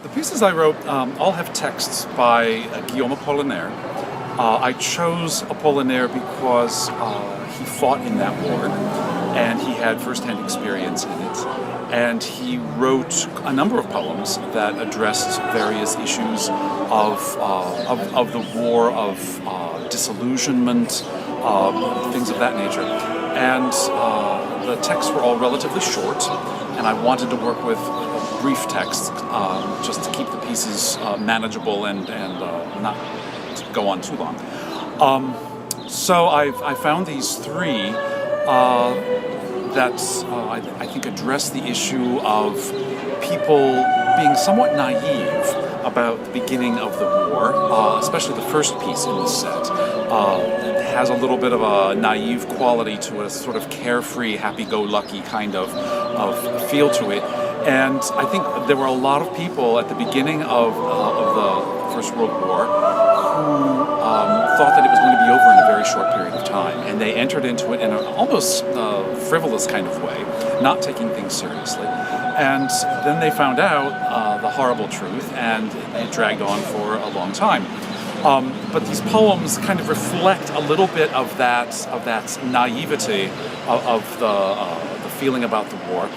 The pieces I wrote all have texts by Guillaume Apollinaire. I chose Apollinaire because he fought in that war and he had first-hand experience in it. And he wrote a number of poems that addressed various issues of the war, of disillusionment, things of that nature. And the texts were all relatively short, and I wanted to work with brief texts just to keep the pieces manageable and not to go on too long. So I found these three that I think address the issue of people being somewhat naive about the beginning of the war, especially the first piece in the set. It has a little bit of a naive quality to it, a sort of carefree, happy-go-lucky kind of feel to it. And I think there were a lot of people at the beginning of the First World War who thought that it was going to be over in a very short period of time, and they entered into it in an almost frivolous kind of way, not taking things seriously. And then they found out the horrible truth, and it dragged on for a long time. But these poems kind of reflect a little bit of that naivety of the feeling about the war.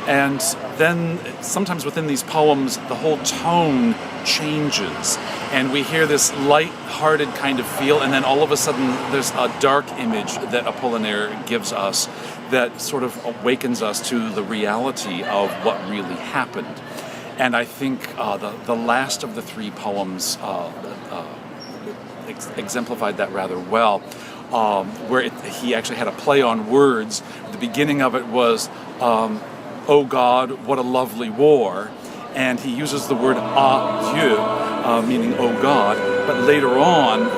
And then sometimes within these poems, the whole tone changes, and we hear this light-hearted kind of feel, and then all of a sudden there's a dark image that Apollinaire gives us that sort of awakens us to the reality of what really happened. And I think the last of the three poems exemplified that rather well, where he actually had a play on words. The beginning of it was, "Oh God, what a lovely war," and he uses the word "adieu," meaning "oh God," but later on,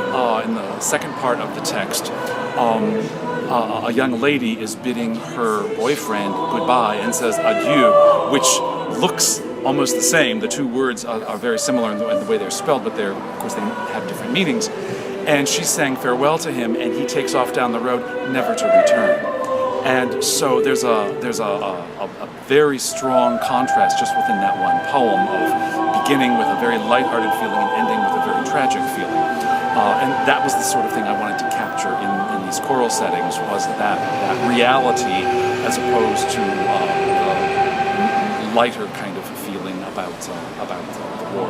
in the second part of the text, a young lady is bidding her boyfriend goodbye and says "adieu," which looks almost the same. The two words are very similar in the way they're spelled, but of course they have different meanings. And she's saying farewell to him, and he takes off down the road, never to return. And so there's a very strong contrast just within that one poem of beginning with a very lighthearted feeling and ending with a very tragic feeling. And that was the sort of thing I wanted to capture in these choral settings, was that reality as opposed to the lighter kind of feeling about the war.